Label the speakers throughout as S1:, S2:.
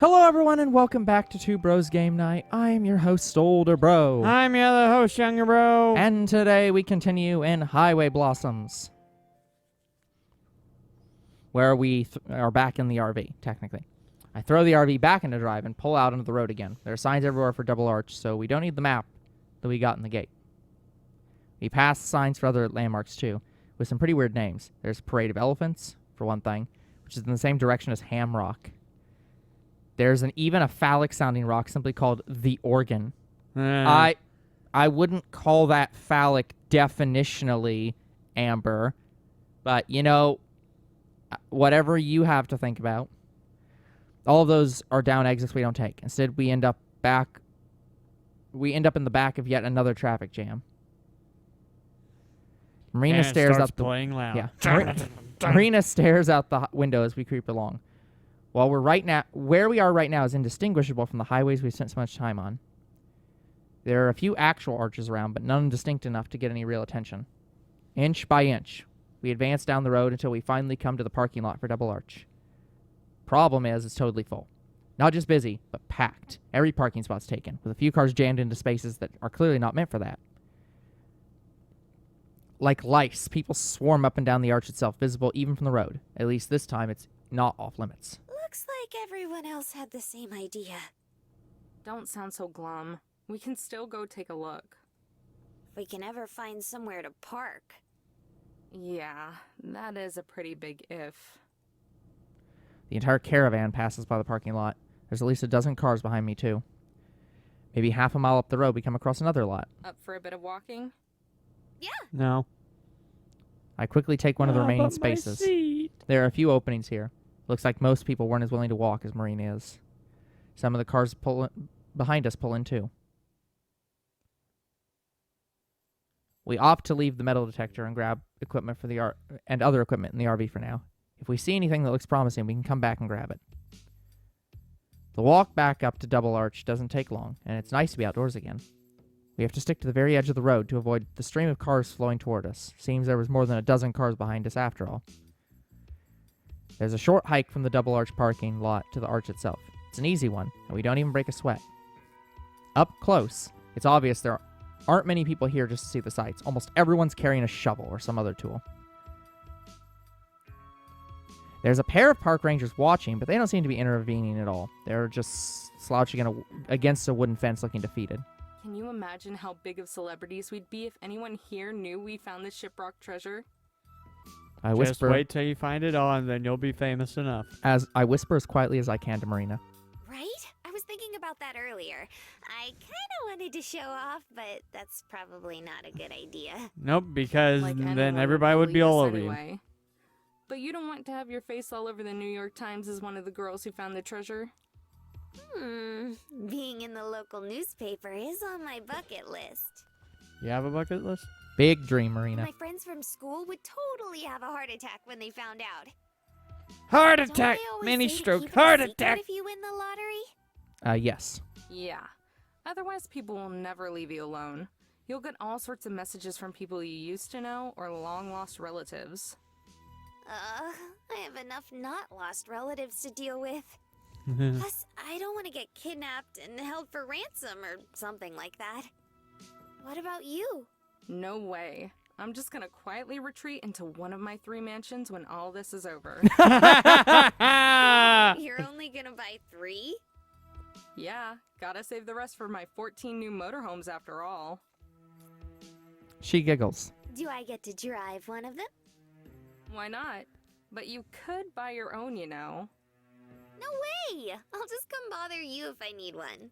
S1: Hello everyone and welcome back to Two Bros Game Night. I am your host, Older Bro.
S2: I'm your other host, Younger Bro.
S1: And today we continue in Highway Blossoms. Where we are back in the RV, technically. I throw the RV back into drive and pull out onto the road again. There are signs everywhere for Double Arch, so we don't need the map that we got in the gate. We pass signs for other landmarks too, with some pretty weird names. There's Parade of Elephants, for one thing, which is in the same direction as Ham Rock. There's even a phallic-sounding rock simply called the Organ. I wouldn't call that phallic definitionally, Amber, but you know, whatever you have to think about. All of those are down exits we don't take. Instead, we end up in the back of yet another traffic jam. Marina stares out the
S2: playing loud.
S1: Yeah. Marina stares out the window as we creep along. While where we are right now is indistinguishable from the highways we've spent so much time on. There are a few actual arches around, but none distinct enough to get any real attention. Inch by inch, we advance down the road until we finally come to the parking lot for Double Arch. Problem is, it's totally full. Not just busy, but packed. Every parking spot's taken, with a few cars jammed into spaces that are clearly not meant for that. Like lice, people swarm up and down the arch itself, visible even from the road. At least this time, it's not off limits.
S3: Looks like everyone else had the same idea.
S4: Don't sound so glum. We can still go take a look.
S3: If we can ever find somewhere to park.
S4: Yeah, that is a pretty big if.
S1: The entire caravan passes by the parking lot. There's at least a dozen cars behind me, too. Maybe half a mile up the road, we come across another lot.
S4: Up for a bit of walking?
S3: Yeah.
S2: No.
S1: I quickly take one of the remaining spaces. There are a few openings here. Looks like most people weren't as willing to walk as Marina is. Some of the cars behind us pull in, too. We opt to leave the metal detector and grab equipment for the and other equipment in the RV for now. If we see anything that looks promising, we can come back and grab it. The walk back up to Double Arch doesn't take long, and it's nice to be outdoors again. We have to stick to the very edge of the road to avoid the stream of cars flowing toward us. Seems there was more than a dozen cars behind us after all. There's a short hike from the Double Arch parking lot to the arch itself. It's an easy one, and we don't even break a sweat. Up close, it's obvious there aren't many people here just to see the sights. Almost everyone's carrying a shovel or some other tool. There's a pair of park rangers watching, but they don't seem to be intervening at all. They're just slouching against a wooden fence looking defeated.
S4: Can you imagine how big of celebrities we'd be if anyone here knew we found the shipwreck treasure?
S1: I whisper.
S2: Just wait till you find it all, and then you'll be famous enough.
S1: As I whisper as quietly as I can to Marina.
S3: Right? I was thinking about that earlier. I kind of wanted to show off, but that's probably not a good idea.
S2: Nope, because
S4: Like anyone
S2: then everybody would be
S4: believe
S2: all
S4: us
S2: over
S4: anyway.
S2: you.
S4: But you don't want to have your face all over the New York Times as one of the girls who found the treasure?
S3: Being in the local newspaper is on my bucket list.
S2: You have a bucket list?
S1: Big dream, Marina.
S3: My friends from school would totally have a heart attack when they found out.
S2: Heart
S3: Don't
S2: attack!
S3: they always
S2: Mini
S3: say to
S2: stroke!
S3: keep it
S2: Heart
S3: a secret
S2: attack!
S3: if you win the lottery?
S1: Yes.
S4: Yeah. Otherwise, people will never leave you alone. You'll get all sorts of messages from people you used to know or long-lost relatives.
S3: I have enough not-lost relatives to deal with. Plus, I don't want to get kidnapped and held for ransom or something like that. What about you?
S4: No way. I'm just gonna quietly retreat into one of my 3 mansions when all this is over.
S3: You're only gonna buy 3?
S4: Yeah, gotta save the rest for my 14 new motorhomes after all.
S1: She giggles.
S3: Do I get to drive one of them?
S4: Why not? But you could buy your own, you know.
S3: No way! I'll just come bother you if I need one.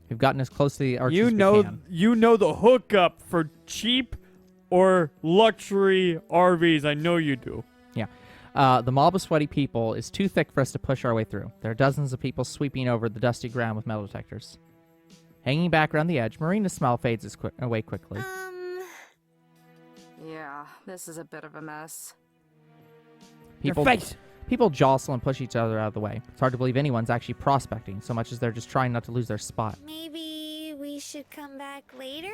S1: We've gotten as close to the arch as we can.
S2: You know the hookup for cheap or luxury RVs. I know you do.
S1: Yeah. The mob of sweaty people is too thick for us to push our way through. There are dozens of people sweeping over the dusty ground with metal detectors. Hanging back around the edge, Marina's smile fades away quickly.
S4: Yeah, this is a bit of a mess.
S1: People,
S2: Your face!
S1: People jostle and push each other out of the way. It's hard to believe anyone's actually prospecting, so much as they're just trying not to lose their spot.
S3: Maybe we should come back later?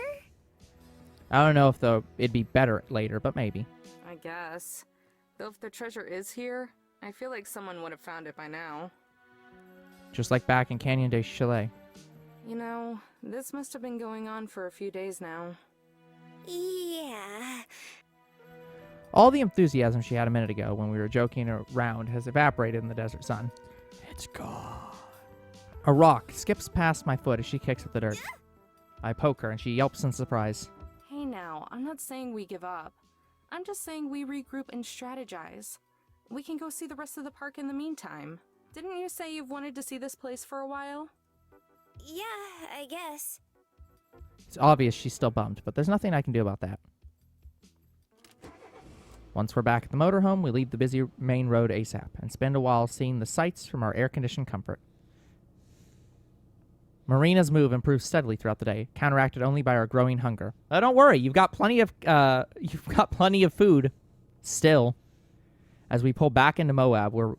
S1: I don't know if it'd be better later, but maybe.
S4: I guess. Though if the treasure is here, I feel like someone would have found it by now.
S1: just like back in Canyon de Chalet.
S4: You know, this must have been going on for a few days now.
S3: Yeah.
S1: All the enthusiasm she had a minute ago when we were joking around has evaporated in the desert sun.
S2: It's gone.
S1: A rock skips past my foot as she kicks at the dirt. I poke her and she yelps in surprise.
S4: Hey now, I'm not saying we give up. I'm just saying we regroup and strategize. We can go see the rest of the park in the meantime. Didn't you say you've wanted to see this place for a while?
S3: Yeah, I guess.
S1: It's obvious she's still bummed, but there's nothing I can do about that. Once we're back at the motorhome, we leave the busy main road ASAP and spend a while seeing the sights from our air-conditioned comfort. Marina's move improves steadily throughout the day, counteracted only by our growing hunger. Don't worry, you've got plenty of food still. As we pull back into Moab, we're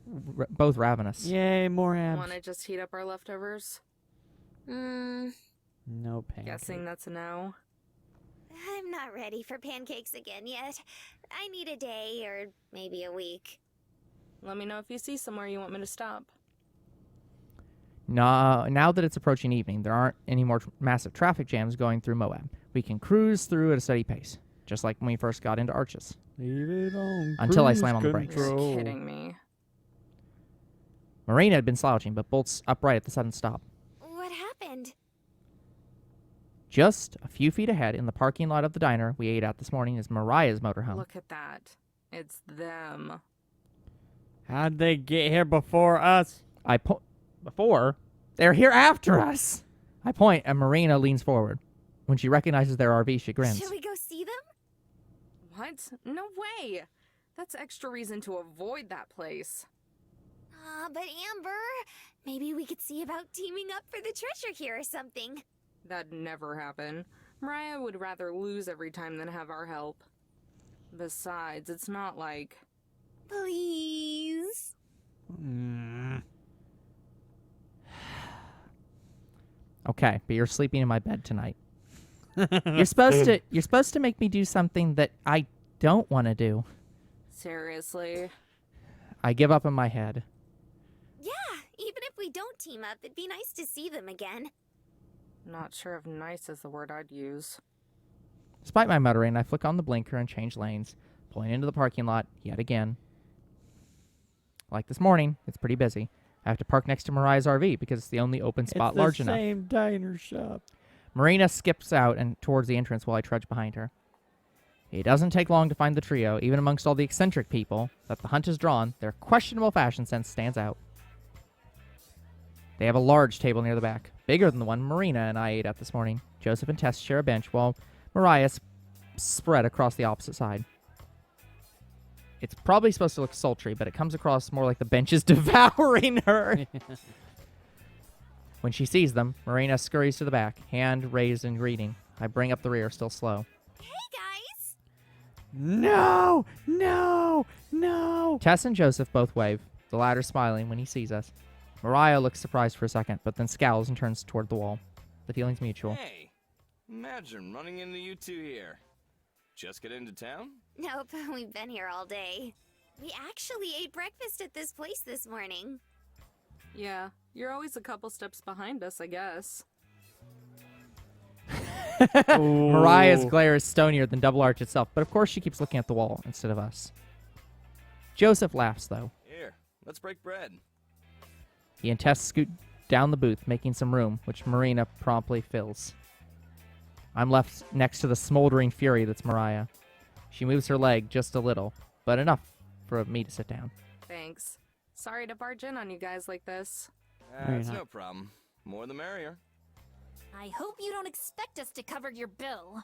S1: both ravenous.
S2: Yay, more abs.
S4: Want to just heat up our leftovers?
S3: Hmm.
S2: No pancake.
S4: Guessing that's a no.
S3: I'm not ready for pancakes again yet. I need a day or maybe a week.
S4: Let me know if you see somewhere you want me to stop.
S1: Now that it's approaching evening, there aren't any more massive traffic jams going through Moab. We can cruise through at a steady pace, just like when we first got into Arches.
S2: Leave it on
S1: Until I
S2: cruise
S1: slam on the brakes.
S2: control.
S4: You're kidding me.
S1: Marina had been slouching, but bolts upright at the sudden stop.
S3: What happened?
S1: Just a few feet ahead, in the parking lot of the diner we ate at this morning, is Mariah's motorhome.
S4: Look at that. It's them.
S2: How'd they get here before us?
S1: Before? They're here after us! I point, and Marina leans forward. When she recognizes their RV, she grins.
S3: Should we go see them?
S4: What? No way! That's extra reason to avoid that place.
S3: But Amber, maybe we could see about teaming up for the treasure here or something.
S4: That'd never happen. Mariah would rather lose every time than have our help. Besides, it's not like...
S3: Please.
S1: Okay, but you're sleeping in my bed tonight. You're supposed to make me do something that I don't want to do.
S4: Seriously?
S1: I give up in my head.
S3: Yeah, even if we don't team up, it'd be nice to see them again.
S4: Not sure if nice is the word I'd use.
S1: Despite my muttering, I flick on the blinker and change lanes, pulling into the parking lot yet again. Like this morning, it's pretty busy. I have to park next to Mariah's RV because it's the only open spot large enough.
S2: It's the same diner shop.
S1: Marina skips out and towards the entrance while I trudge behind her. It doesn't take long to find the trio. Even amongst all the eccentric people that the hunt has drawn, their questionable fashion sense stands out. They have a large table near the back, bigger than the one Marina and I ate at this morning. Joseph and Tess share a bench while Mariah's spread across the opposite side. It's probably supposed to look sultry, but it comes across more like the bench is devouring her. When she sees them, Marina scurries to the back, hand raised in greeting. I bring up the rear, still slow.
S3: Hey, guys!
S2: No! No! No!
S1: Tess and Joseph both wave, the latter smiling when he sees us. Mariah looks surprised for a second, but then scowls and turns toward the wall. The feeling's mutual.
S5: Hey, imagine running into you two here. Just get into town?
S3: Nope, we've been here all day. We actually ate breakfast at this place this morning.
S4: Yeah, you're always a couple steps behind us, I guess.
S1: Mariah's glare is stonier than Double Arch itself, but of course she keeps looking at the wall instead of us. Joseph laughs, though.
S5: Here, let's break bread.
S1: He and Tess scoot down the booth, making some room, which Marina promptly fills. I'm left next to the smoldering fury that's Mariah. She moves her leg just a little, but enough for me to sit down.
S4: Thanks. Sorry to barge in on you guys like this.
S5: That's no problem. More the merrier.
S3: I hope you don't expect us to cover your bill.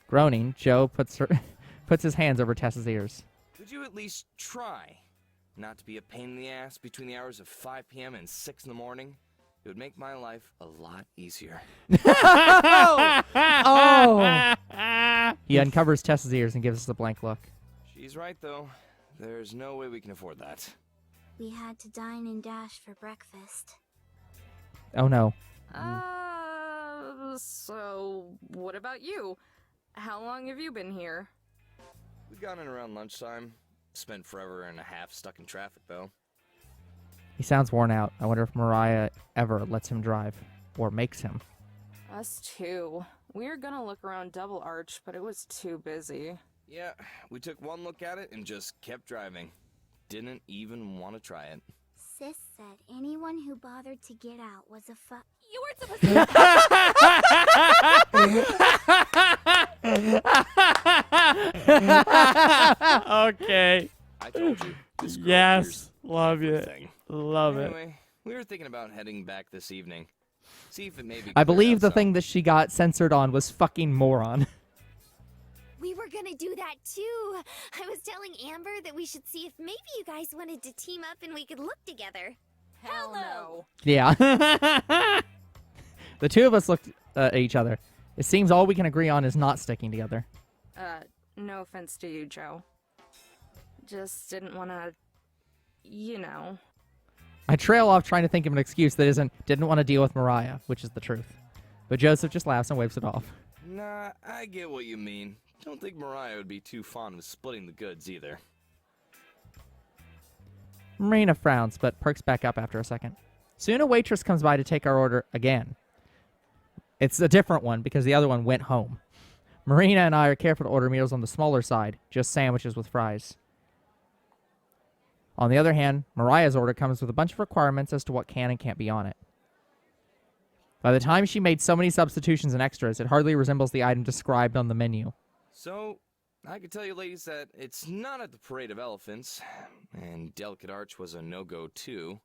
S1: Groaning, Joe puts his hands over Tess's ears.
S5: Could you at least try not to be a pain in the ass between the hours of 5 p.m. and 6 in the morning? It would make my life a lot easier.
S1: Oh! He uncovers Tess's ears and gives us a blank look.
S5: She's right, though. There's no way we can afford that.
S3: We had to dine and dash for breakfast.
S1: Oh no.
S4: So what about you? How long have you been here?
S5: We got in around lunchtime. Spent forever and a half stuck in traffic, though.
S1: He sounds worn out. I wonder if Mariah ever lets him drive. Or makes him.
S4: Us too. We were gonna look around Double Arch, but it was too busy.
S5: Yeah, we took one look at it and just kept driving. Didn't even want to try it.
S6: Sis said anyone who bothered to get out was a
S3: You weren't supposed to.
S2: Okay.
S5: I told you. This girl
S2: Yes.
S5: here's
S2: Love it.
S5: everything.
S2: Love it.
S5: Anyway, we were thinking about heading back this evening. See if it maybe.
S1: I
S5: cleared
S1: believe
S5: out
S1: the
S5: some.
S1: thing that she got censored on was fucking moron.
S3: We were gonna do that too. I was telling Amber that we should see if maybe you guys wanted to team up and we could look together.
S4: Hell no.
S1: Yeah. The two of us looked at each other. It seems all we can agree on is not sticking together.
S4: No offense to you, Joe. Just didn't wanna, you know.
S1: I trail off trying to think of an excuse that didn't want to deal with Mariah, which is the truth. But Joseph just laughs and waves it off.
S5: Nah, I get what you mean. Don't think Mariah would be too fond of splitting the goods either.
S1: Marina frowns, but perks back up after a second. Soon a waitress comes by to take our order again. It's a different one because the other one went home. Marina and I are careful to order meals on the smaller side, just sandwiches with fries. On the other hand, Mariah's order comes with a bunch of requirements as to what can and can't be on it. By the time she made so many substitutions and extras, it hardly resembles the item described on the menu.
S5: So, I can tell you ladies that it's not at the Parade of Elephants, and Delicate Arch was a no-go too.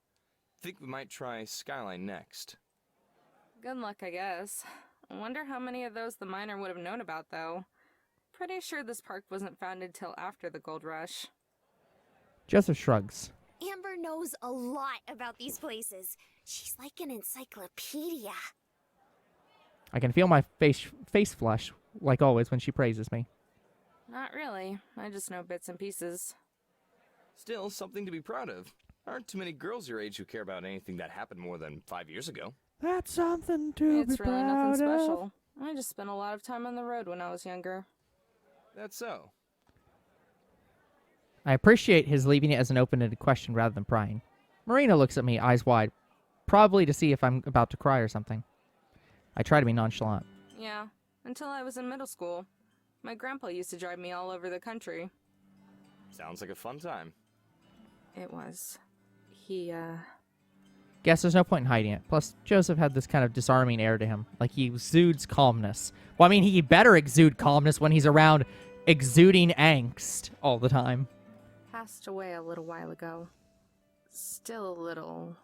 S5: Think we might try Skyline next.
S4: Good luck, I guess. I wonder how many of those the miner would have known about, though. Pretty sure this park wasn't founded till after the gold rush.
S1: Joseph shrugs.
S3: Amber knows a lot about these places. She's like an encyclopedia.
S1: I can feel my face flush, like always when she praises me.
S4: Not really. I just know bits and pieces.
S5: Still, something to be proud of. Aren't too many girls your age who care about anything that happened more than 5 years ago.
S1: That's something to
S4: It's really nothing special. I just spent a lot of time on the road when I was younger.
S5: That's so.
S1: I appreciate his leaving it as an open-ended question rather than prying. Marina looks at me, eyes wide, probably to see if I'm about to cry or something. I try to be nonchalant.
S4: Yeah, until I was in middle school. My grandpa used to drive me all over the country.
S5: Sounds like a fun time.
S4: It was. He,
S1: Guess there's no point in hiding it. Plus, Joseph had this kind of disarming air to him, like he exudes calmness. Well, I mean, he better exude calmness when he's around exuding angst all the time.
S4: passed away a little while ago. Still a little.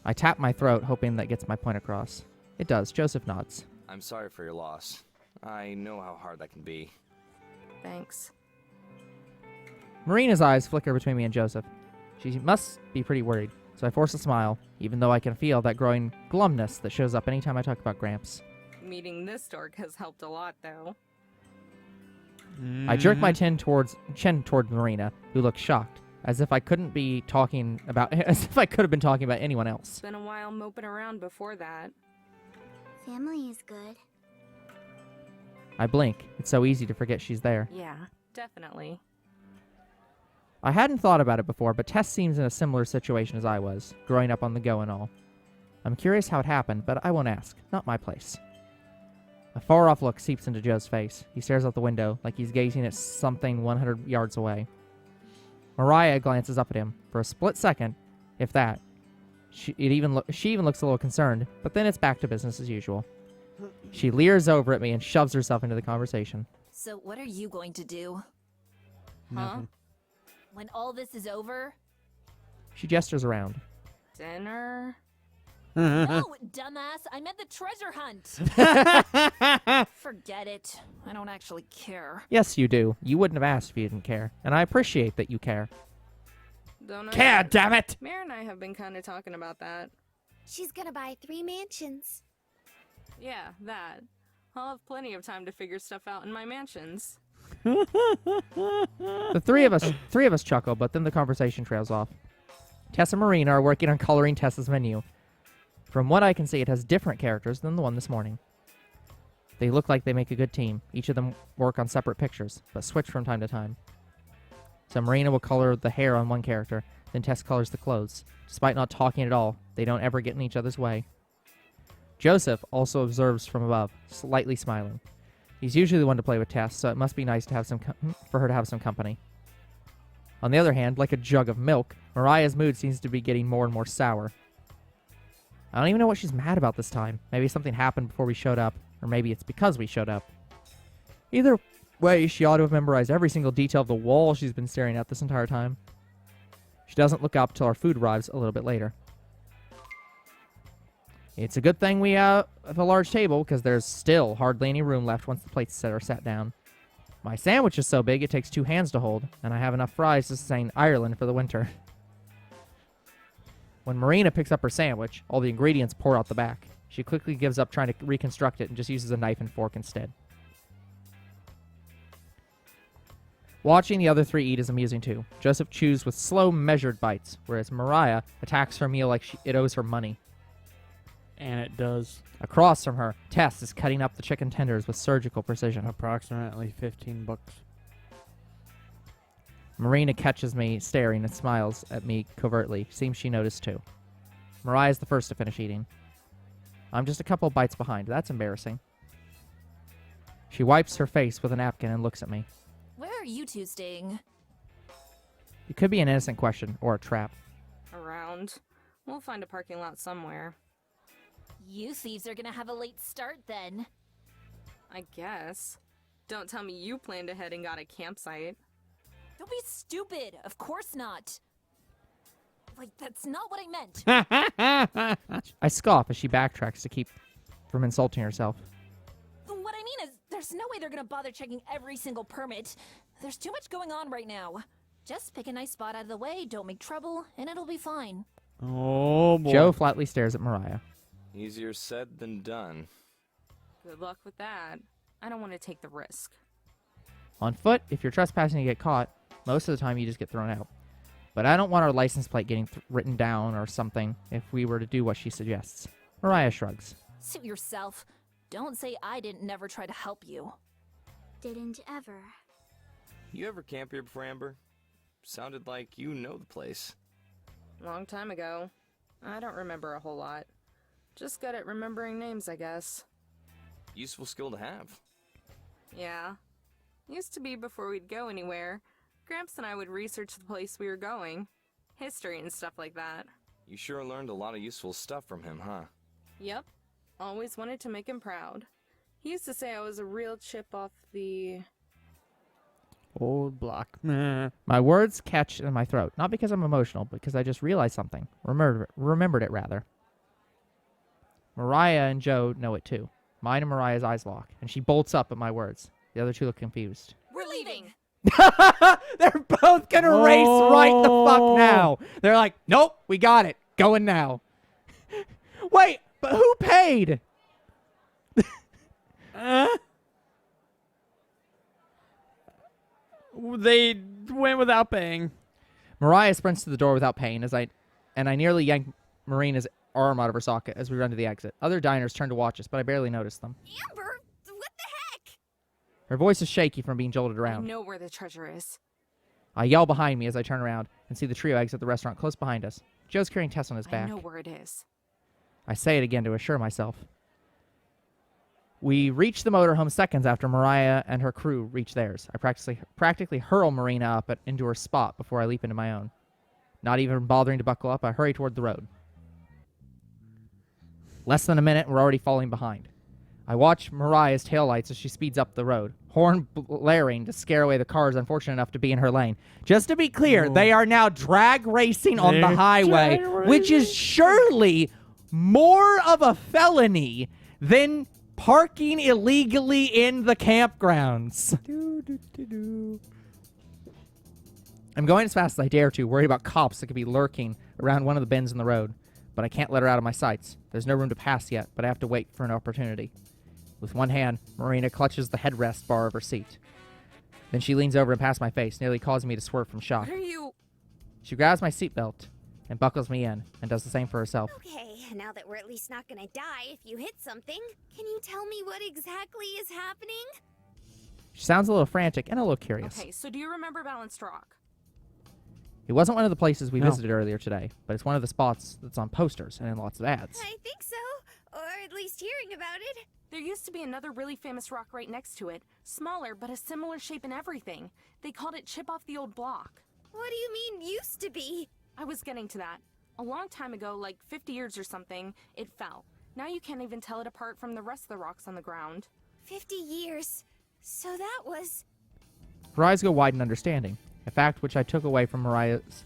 S1: I tap my throat, hoping that gets my point across. It does. Joseph nods.
S5: I'm sorry for your loss. I know how hard that can be.
S4: Thanks.
S1: Marina's eyes flicker between me and Joseph. She must be pretty worried, so I force a smile, even though I can feel that growing glumness that shows up anytime I talk about Gramps.
S4: Meeting this dork has helped a lot, though.
S1: I jerk my chin toward Marina, who looks shocked, as if I could have been talking about anyone else.
S4: It's been a while moping around before that.
S6: Family is good.
S1: I blink. It's so easy to forget she's there.
S4: Yeah, definitely.
S1: I hadn't thought about it before, but Tess seems in a similar situation as I was, growing up on the go and all. I'm curious how it happened, but I won't ask. Not my place. A far-off look seeps into Joe's face. He stares out the window, like he's gazing at something 100 yards away. Mariah glances up at him. For a split second, if that. She even looks a little concerned, but then it's back to business as usual. She leers over at me and shoves herself into the conversation.
S7: So what are you going to do?
S4: Huh?
S7: When all this is over?
S1: She gestures around.
S4: Dinner?
S7: No, dumbass, I meant the treasure hunt. Forget it. I don't actually care.
S1: Yes, you do. You wouldn't have asked if you didn't care, and I appreciate that you care.
S4: Don't know.
S2: Care, damn it!
S4: Mare and I have been kind of talking about that.
S3: She's gonna buy 3 mansions.
S4: Yeah, that. I'll have plenty of time to figure stuff out in my mansions.
S1: The three of us chuckle, but then the conversation trails off. Tess and Marina are working on coloring Tessa's menu. From what I can see, it has different characters than the one this morning. They look like they make a good team. Each of them work on separate pictures, but switch from time to time. So Marina will color the hair on one character, Then Tess colors the clothes. Despite not talking at all, they don't ever get in each other's way. Joseph also observes from above, slightly smiling. He's usually the one to play with Tess, so it must be nice to have for her to have some company. On the other hand, like a jug of milk, Mariah's mood seems to be getting more and more sour. I don't even know what she's mad about this time. Maybe something happened before we showed up, or maybe it's because we showed up. Either way, she ought to have memorized every single detail of the wall she's been staring at this entire time. She doesn't look up till our food arrives a little bit later. It's a good thing we have a large table, because there's still hardly any room left once the plates are set down. My sandwich is so big it takes 2 hands to hold, and I have enough fries to sustain Ireland for the winter. When Marina picks up her sandwich, all the ingredients pour out the back. She quickly gives up trying to reconstruct it and just uses a knife and fork instead. Watching the other 3 eat is amusing too. Joseph chews with slow, measured bites, whereas Mariah attacks her meal like it owes her money.
S2: And it does.
S1: Across from her, Tess is cutting up the chicken tenders with surgical precision.
S2: Approximately $15.
S1: Marina catches me staring and smiles at me covertly. Seems she noticed too. Mariah's the first to finish eating. I'm just a couple bites behind. That's embarrassing. She wipes her face with a napkin and looks at me.
S7: Where are you two staying?
S1: It could be an innocent question or a trap.
S4: Around. We'll find a parking lot somewhere.
S7: You thieves are gonna have a late start then.
S4: I guess. Don't tell me you planned ahead and got a campsite.
S7: Don't be stupid. Of course not. Like, that's not what I meant.
S1: I scoff as she backtracks to keep from insulting herself.
S7: What I mean is, there's no way they're gonna bother checking every single permit. There's too much going on right now. Just pick a nice spot out of the way, don't make trouble, and it'll be fine.
S2: Oh, boy.
S1: Joe flatly stares at Mariah.
S5: Easier said than done.
S4: Good luck with that. I don't want to take the risk.
S1: On foot, if you're trespassing and you get caught, most of the time you just get thrown out. But I don't want our license plate getting written down or something if we were to do what she suggests. Mariah shrugs.
S7: Suit yourself. Don't say I didn't never try to help you.
S6: Didn't ever.
S5: You ever camp here before, Amber? Sounded like you know the place.
S4: Long time ago. I don't remember a whole lot. Just good at remembering names, I guess.
S5: Useful skill to have.
S4: Yeah. Used to be before we'd go anywhere. Gramps and I would research the place we were going. History and stuff like that.
S5: You sure learned a lot of useful stuff from him, huh?
S4: Yep. Always wanted to make him proud. He used to say I was a real chip off the...
S2: Old block. Nah.
S1: My words catch in my throat, not because I'm emotional, but because I just realized something. Remembered it, rather. Mariah and Joe know it too. Mine and Mariah's eyes lock, and she bolts up at my words. The other 2 look confused.
S7: We're leaving.
S1: They're both gonna race right the fuck now. They're like, nope, we got it. Going now. Wait, but who paid?
S2: They went without paying.
S1: Mariah sprints to the door without pain I nearly yank Marina's arm out of her socket as we run to the exit. Other diners turn to watch us, but I barely notice them.
S3: Amber, what the heck?
S1: Her voice is shaky from being jolted
S4: I
S1: around.
S4: know where the treasure is.
S1: I yell behind me as I turn around and see the trio exit the restaurant close behind us. Joe's carrying Tess on his
S4: I
S1: back.
S4: know where it is.
S1: I say it again to assure myself. We reach the motorhome seconds after Mariah and her crew reach theirs. I practically hurl Marina up into her spot before I leap into my own. Not even bothering to buckle up, I hurry toward the road. Less than a minute, and we're already falling behind. I watch Mariah's taillights as she speeds up the road, horn blaring to scare away the cars unfortunate enough to be in her lane. Just to be clear, they are now drag racing on the
S2: They're
S1: highway,
S2: drag
S1: which is surely more of a felony than parking illegally in the campgrounds. I'm going as fast as I dare to, worried about cops that could be lurking around one of the bends in the road. But I can't let her out of my sights. There's no room to pass yet, but I have to wait for an opportunity. With one hand, Marina clutches the headrest bar of her seat. Then she leans over and past my face, nearly causing me to swerve from shock.
S4: What are you...
S1: She grabs my seatbelt and buckles me in, and does the same for herself.
S3: Okay, now that we're at least not gonna die if you hit something, can you tell me what exactly is happening?
S1: She sounds a little frantic and a little curious.
S4: Okay, so do you remember Balanced Rock?
S1: It wasn't one of the places we
S2: No.
S1: visited earlier today, but it's one of the spots that's on posters and in lots of ads.
S3: I think so. Or at least hearing about it.
S4: There used to be another really famous rock right next to it. Smaller, but a similar shape and everything. They called it Chip Off the Old Block.
S3: What do you mean, used to be?
S4: I was getting to that. A long time ago, like 50 years or something, it fell. Now you can't even tell it apart from the rest of the rocks on the ground.
S3: 50 years. So that was...
S1: Her eyes go wide in understanding, a fact which I took away from Mariah's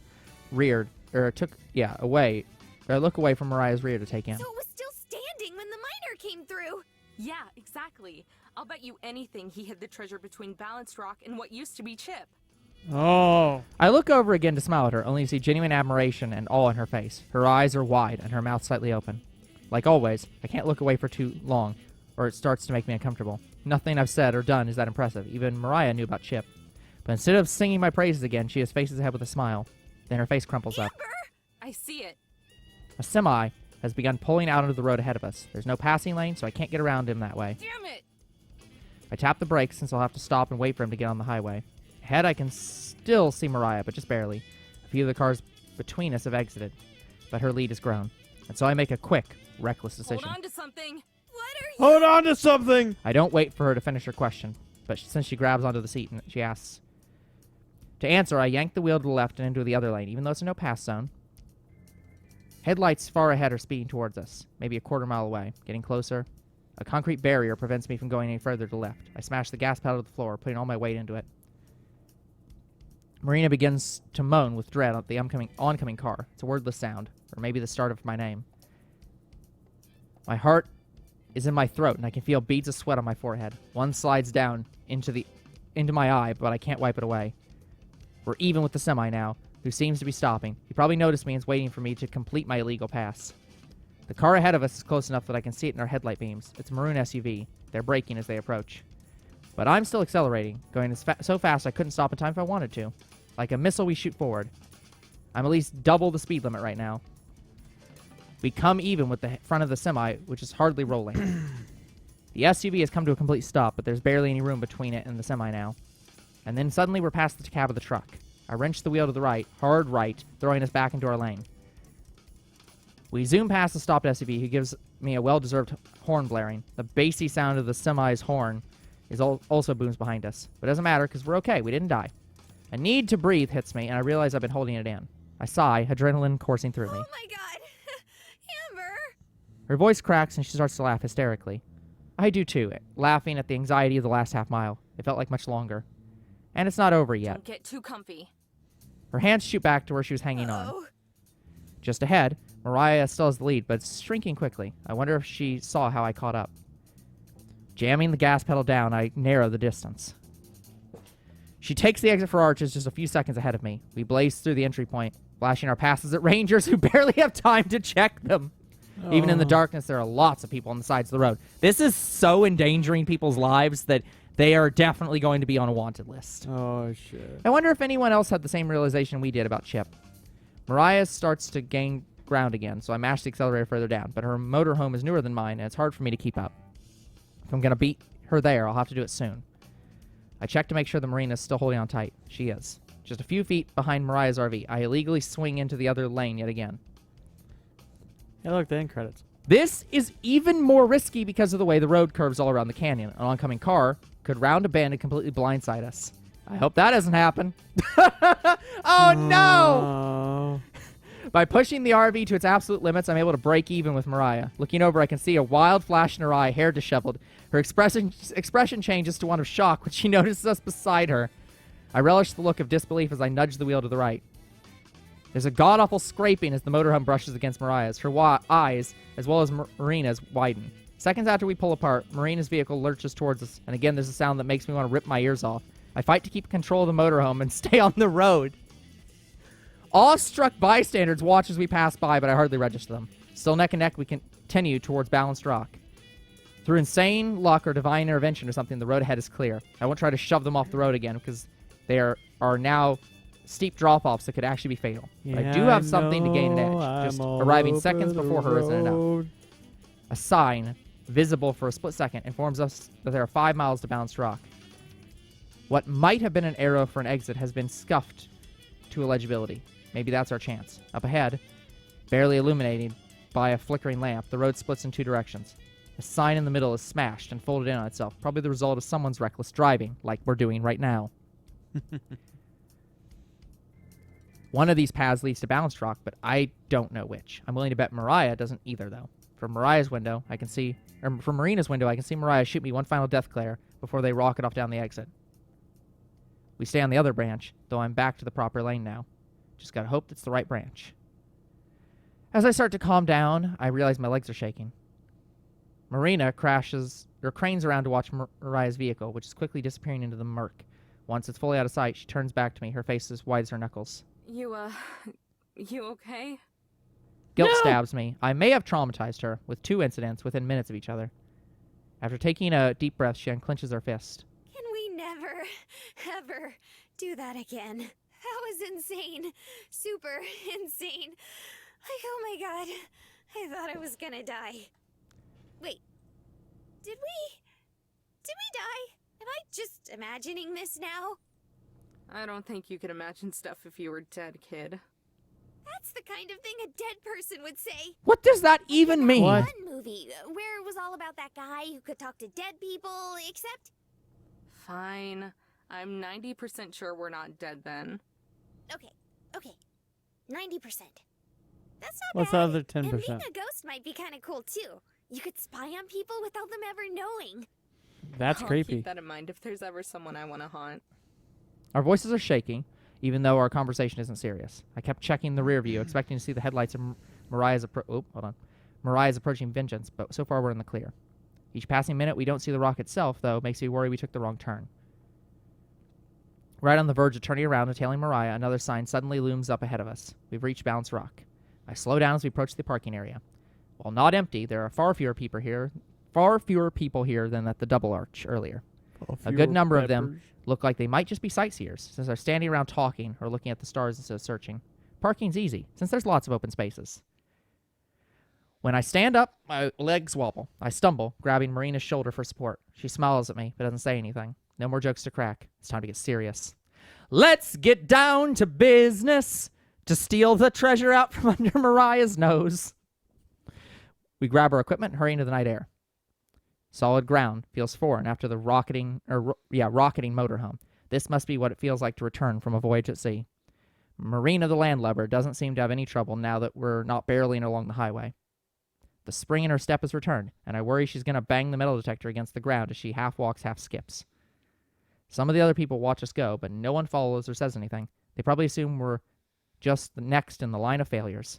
S1: rear, look away from Mariah's rear to take in.
S3: So it was still standing when the miner came through.
S4: Yeah, exactly. I'll bet you anything he hid the treasure between Balanced Rock and what used to be Chip.
S2: Oh.
S1: I look over again to smile at her, only to see genuine admiration and awe in her face. Her eyes are wide and her mouth slightly open. Like always, I can't look away for too long, or it starts to make me uncomfortable. Nothing I've said or done is that impressive. Even Mariah knew about Chip. But instead of singing my praises again, she just faces ahead with a smile. Then her face crumples up.
S4: I see it.
S1: A semi has begun pulling out onto the road ahead of us. There's no passing lane, so I can't get around him that way.
S4: Damn it!
S1: I tap the brakes since I'll have to stop and wait for him to get on the highway. Ahead, I can still see Mariah, but just barely. A few of the cars between us have exited, but her lead has grown. And so I make a quick, reckless decision.
S4: Hold on to something.
S3: What are you...
S2: Hold on to something.
S1: I don't wait for her to finish her question, but since she grabs onto the seat and she asks. To answer, I yank the wheel to the left and into the other lane, even though it's a no pass zone. Headlights far ahead are speeding towards us, maybe a quarter mile away, getting closer. A concrete barrier prevents me from going any further to the left. I smash the gas pedal to the floor, putting all my weight into it. Marina begins to moan with dread at the oncoming car. It's a wordless sound, or maybe the start of my name. My heart is in my throat, and I can feel beads of sweat on my forehead. One slides down into my eye, but I can't wipe it away. We're even with the semi now, who seems to be stopping. He probably noticed me and is waiting for me to complete my illegal pass. The car ahead of us is close enough that I can see it in our headlight beams. It's a maroon SUV. They're braking as they approach. But I'm still accelerating, going so fast I couldn't stop in time if I wanted to. Like a missile, we shoot forward. I'm at least double the speed limit right now. We come even with the front of the semi, which is hardly rolling. The SUV has come to a complete stop, but there's barely any room between it and the semi now. And then suddenly we're past the cab of the truck. I wrench the wheel to the right, hard right, throwing us back into our lane. We zoom past the stopped SUV, who gives me a well-deserved horn blaring. The bassy sound of the semi's horn is also booms behind us. But it doesn't matter, because we're okay. We didn't die. A need to breathe hits me, and I realize I've been holding it in. I sigh, adrenaline coursing through me.
S3: Oh my god. Amber.
S1: Her voice cracks, and she starts to laugh hysterically. I do too, laughing at the anxiety of the last half mile. It felt like much longer. And it's not over yet.
S4: Don't get too comfy.
S1: Her hands shoot back to where she was hanging on.
S3: Oh.
S1: Just ahead, Mariah still has the lead, but it's shrinking quickly. I wonder if she saw how I caught up. Jamming the gas pedal down, I narrow the distance. She takes the exit for Arches just a few seconds ahead of me. We blaze through the entry point, flashing our passes at rangers who barely have time to check them. Even in the darkness, there are lots of people on the sides of the road. This is so endangering people's lives that they are definitely going to be on a wanted list.
S2: Oh, shit.
S1: I wonder if anyone else had the same realization we did about Chip. Mariah starts to gain ground again, so I mash the accelerator further down, but her motorhome is newer than mine, and it's hard for me to keep up. If I'm going to beat her there, I'll have to do it soon. I check to make sure the Marina is still holding on tight. She is. Just a few feet behind Mariah's RV, I illegally swing into the other lane yet again.
S2: Hey, look, the end credits.
S1: This is even more risky because of the way the road curves all around the canyon. An oncoming car could round a bend and completely blindside us. I hope that doesn't happen. Oh, no! By pushing the RV to its absolute limits, I'm able to break even with Mariah. Looking over, I can see a wild flash in her eye, hair disheveled. Her expression changes to one of shock when she notices us beside her. I relish the look of disbelief as I nudge the wheel to the right. There's a god-awful scraping as the motorhome brushes against Mariah's. Her eyes, as well as Marina's, widen. Seconds after we pull apart, Marina's vehicle lurches towards us, and again there's a sound that makes me want to rip my ears off. I fight to keep control of the motorhome and stay on the road. Awestruck bystanders watch as we pass by, but I hardly register them. Still neck and neck, we continue towards Balanced Rock. Through insane luck or divine intervention or something, the road ahead is clear. I won't try to shove them off the road again, because there are now steep drop-offs that could actually be fatal.
S2: Yeah,
S1: but I do have something to gain an edge. Just arriving seconds before her isn't enough. A sign, visible for a split second, informs us that there are 5 miles to Balanced Rock. What might have been an arrow for an exit has been scuffed to illegibility. Maybe that's our chance. Up ahead, barely illuminated by a flickering lamp, the road splits in two directions. The sign in the middle is smashed and folded in on itself, probably the result of someone's reckless driving, like we're doing right now. One of these paths leads to Balanced Rock, but I don't know which. I'm willing to bet Mariah doesn't either, though. From Mariah's window, I can see... Or from Marina's window, I can see Mariah shoot me one final death glare before they rocket off down the exit. We stay on the other branch, though I'm back to the proper lane now. Just gotta hope it's the right branch. As I start to calm down, I realize my legs are shaking. Marina cranes around to watch Mariah's vehicle, which is quickly disappearing into the murk. Once it's fully out of sight, she turns back to me, her face as white as her knuckles.
S4: You okay?
S1: Guilt stabs me. I may have traumatized her with 2 incidents within minutes of each other. After taking a deep breath, she unclenches her fist.
S3: Can we never, ever do that again? That was insane. Super insane. Like, oh my god. I thought I was gonna die. Wait. Did we die? Am I just imagining this now?
S4: I don't think you could imagine stuff if you were dead, kid.
S3: That's the kind of thing a dead person would say.
S1: What does that even mean?
S2: What?
S3: One movie where it was all about that guy who could talk to dead people, except...
S4: Fine. I'm 90% sure we're not dead then.
S3: Okay. 90%. That's not
S2: What's
S3: bad.
S2: the other
S3: And
S2: 10%?
S3: being a ghost might be kind of cool, too. You could spy on people without them ever knowing.
S2: That's
S4: I'll
S2: creepy.
S4: keep that in mind if there's ever someone I want to haunt.
S1: Our voices are shaking, even though our conversation isn't serious. I kept checking the rear view, expecting to see the headlights of Mariah's approaching vengeance, but so far we're in the clear. Each passing minute we don't see the rock itself, though, makes me worry we took the wrong turn. Right on the verge of turning around and tailing Mariah, another sign suddenly looms up ahead of us. We've reached Balanced Rock. I slow down as we approach the parking area. While not empty, there are far fewer people here than at the Double Arch earlier. A good number of them look like they might just be sightseers, since they're standing around talking or looking at the stars instead of searching. Parking's easy, since there's lots of open spaces. When I stand up, my legs wobble. I stumble, grabbing Marina's shoulder for support. She smiles at me, but doesn't say anything. No more jokes to crack. It's time to get serious. Let's get down to business to steal the treasure out from under Mariah's nose. We grab our equipment and hurry into the night air. Solid ground feels foreign after the rocketing motorhome. This must be what it feels like to return from a voyage at sea. Marina, the landlubber, doesn't seem to have any trouble now that we're not barreling along the highway. The spring in her step has returned, and I worry she's going to bang the metal detector against the ground as she half walks, half skips. Some of the other people watch us go, but no one follows or says anything. They probably assume we're just the next in the line of failures.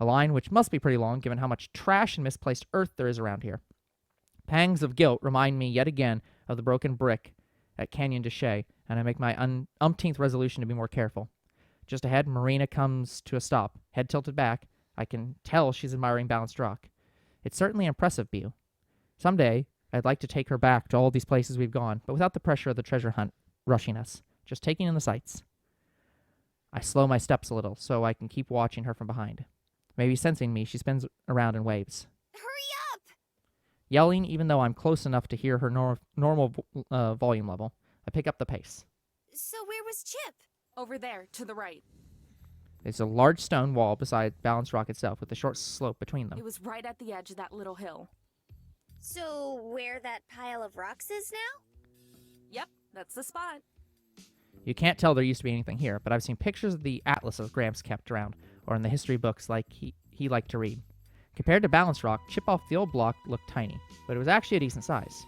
S1: A line which must be pretty long given how much trash and misplaced earth there is around here. Pangs of guilt remind me yet again of the broken brick at Canyon de Chelly, and I make my umpteenth resolution to be more careful. Just ahead, Marina comes to a stop, head tilted back. I can tell she's admiring Balanced Rock. It's certainly an impressive view. Someday, I'd like to take her back to all these places we've gone, but without the pressure of the treasure hunt rushing us, just taking in the sights. I slow my steps a little so I can keep watching her from behind. Maybe sensing me, she spins around and waves.
S3: Hurry up!
S1: Yelling, even though I'm close enough to hear her normal volume level, I pick up the pace.
S3: So where was Chip?
S4: Over there, to the right.
S1: There's a large stone wall beside Balanced Rock itself with a short slope between them.
S4: It was right at the edge of that little hill.
S3: So where that pile of rocks is now?
S4: Yep, that's the spot.
S1: You can't tell there used to be anything here, but I've seen pictures of the atlases Gramps kept around, or in the history books like he liked to read. Compared to Balanced Rock, Chip off the old block looked tiny, but it was actually a decent size.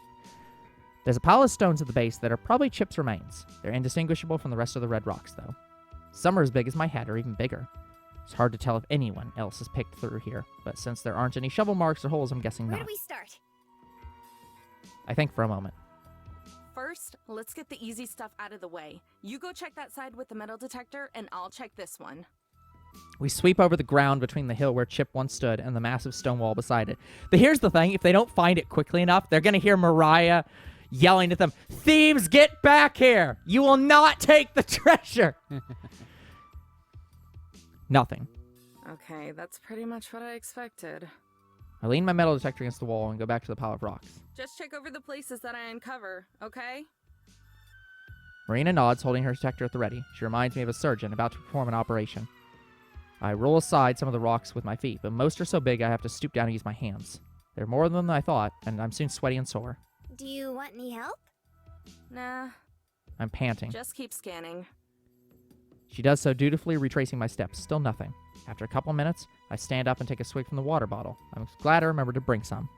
S1: There's a pile of stones at the base that are probably Chip's remains. They're indistinguishable from the rest of the red rocks, though. Some are as big as my head or even bigger. It's hard to tell if anyone else has picked through here, but since there aren't any shovel marks or holes, I'm guessing
S3: Where
S1: not.
S3: do we start?
S1: I think for a moment.
S4: First, let's get the easy stuff out of the way. You go check that side with the metal detector, and I'll check this one.
S1: We sweep over the ground between the hill where Chip once stood and the massive stone wall beside it. But here's the thing, if they don't find it quickly enough, they're going to hear Mariah yelling at them, "Thieves, get back here! You will not take the treasure!" Nothing.
S4: Okay, that's pretty much what I expected.
S1: I lean my metal detector against the wall and go back to the pile of rocks.
S4: Just check over the places that I uncover, okay?
S1: Marina nods, holding her detector at the ready. She reminds me of a surgeon about to perform an operation. I roll aside some of the rocks with my feet, but most are so big I have to stoop down and use my hands. They're more than I thought, and I'm soon sweaty and sore.
S3: Do you want any help?
S4: Nah,
S1: I'm panting.
S4: just keep scanning.
S1: She does so, dutifully retracing my steps. Still nothing. After a couple minutes, I stand up and take a swig from the water bottle. I'm glad I remembered to bring some.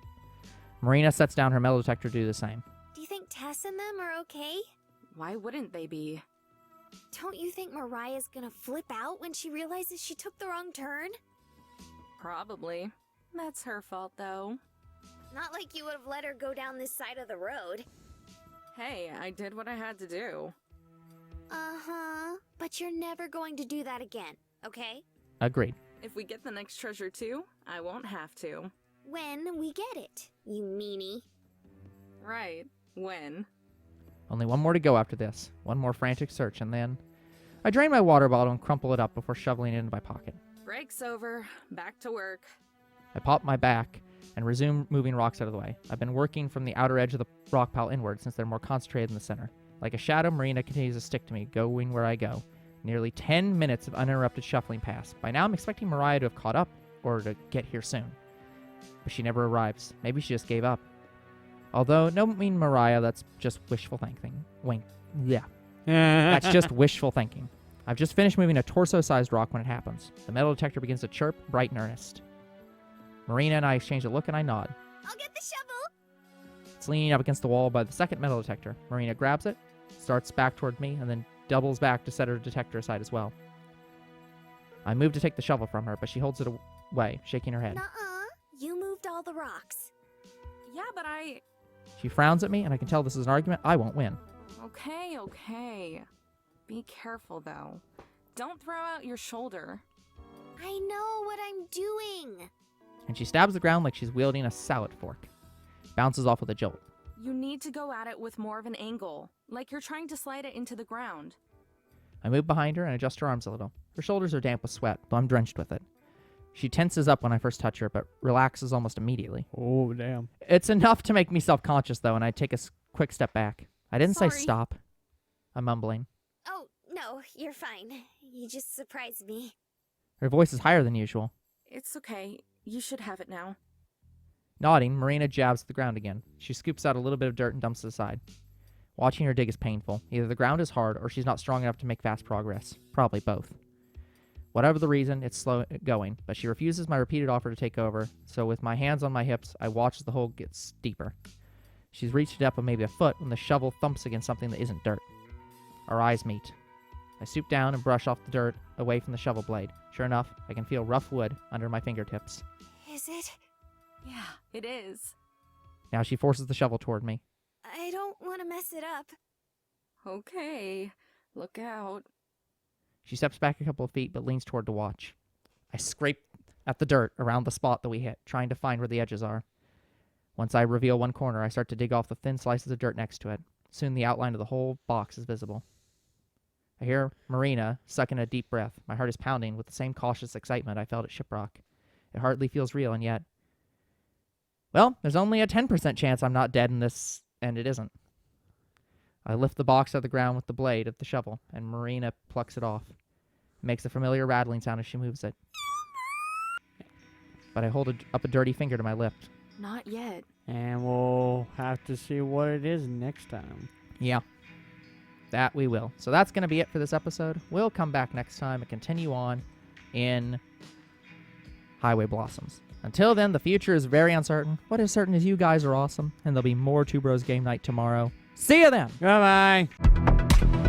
S1: Marina sets down her metal detector to do the same.
S3: Do you think Tess and them are okay?
S4: Why wouldn't they be?
S3: Don't you think Mariah's gonna flip out when she realizes she took the wrong turn?
S4: Probably. That's her fault, though.
S3: Not like you would have let her go down this side of the road.
S4: Hey, I did what I had to do.
S3: Uh-huh. But you're never going to do that again, okay?
S1: Agreed.
S4: If we get the next treasure too, I won't have to.
S3: When we get it, you meanie.
S4: Right. When?
S1: Only one more to go after this. One more frantic search, and then I drain my water bottle and crumple it up before shoveling it into my pocket.
S4: Break's over. Back to work.
S1: I pop my back and resume moving rocks out of the way. I've been working from the outer edge of the rock pile inward since they're more concentrated in the center. Like a shadow, Marina continues to stick to me, going where I go. Nearly 10 minutes of uninterrupted shuffling pass. By now I'm expecting Mariah to have caught up or to get here soon. But she never arrives. Maybe she just gave up. Although, no mean Mariah, that's just wishful thinking. Yeah. That's just wishful thinking. I've just finished moving a torso-sized rock when it happens. The metal detector begins to chirp, bright and earnest. Marina and I exchange a look and I nod.
S3: I'll get the shovel!
S1: It's leaning up against the wall by the second metal detector. Marina grabs it, starts back toward me, and then doubles back to set her detector aside as well. I move to take the shovel from her, but she holds it away, shaking her head.
S3: Nuh-uh. You moved all the rocks.
S4: Yeah, but I...
S1: She frowns at me, and I can tell this is an argument I won't win.
S4: Okay. Be careful, though. Don't throw out your shoulder.
S3: I know what I'm doing.
S1: And she stabs the ground like she's wielding a salad fork. Bounces off with a jolt.
S4: You need to go at it with more of an angle, like you're trying to slide it into the ground.
S1: I move behind her and adjust her arms a little. Her shoulders are damp with sweat, though I'm drenched with it. She tenses up when I first touch her, but relaxes almost immediately.
S2: Oh, damn.
S1: It's enough to make me self-conscious, though, and I take a quick step back. I didn't say
S3: Sorry.
S1: stop. I'm mumbling.
S3: Oh, no, you're fine. You just surprised me.
S1: Her voice is higher than usual.
S4: It's okay. You should have it now.
S1: Nodding, Marina jabs at the ground again. She scoops out a little bit of dirt and dumps it aside. Watching her dig is painful. Either the ground is hard or she's not strong enough to make fast progress. Probably both. Whatever the reason, it's slow going, but she refuses my repeated offer to take over, so with my hands on my hips, I watch as the hole gets deeper. She's reached a depth of maybe a foot when the shovel thumps against something that isn't dirt. Our eyes meet. I stoop down and brush off the dirt away from the shovel blade. Sure enough, I can feel rough wood under my fingertips.
S3: Is it?
S4: Yeah, it is.
S1: Now she forces the shovel toward me.
S3: I don't want to mess it up.
S4: Okay. Look out.
S1: She steps back a couple of feet, but leans toward to watch. I scrape at the dirt around the spot that we hit, trying to find where the edges are. Once I reveal one corner, I start to dig off the thin slices of dirt next to it. Soon the outline of the whole box is visible. I hear Marina suck in a deep breath. My heart is pounding with the same cautious excitement I felt at Shiprock. It hardly feels real, and yet... Well, there's only a 10% chance I'm not dead in this, and it isn't. I lift the box out of the ground with the blade of the shovel, and Marina plucks it off. It makes a familiar rattling sound as she moves it. But I hold up a dirty finger to my lip.
S4: Not yet.
S2: And we'll have to see what it is next time.
S1: Yeah. That we will. So that's going to be it for this episode. We'll come back next time and continue on in Highway Blossoms. Until then, the future is very uncertain. What is certain is you guys are awesome, and there'll be more Two Bros Game Night tomorrow. See you then!
S2: Bye-bye!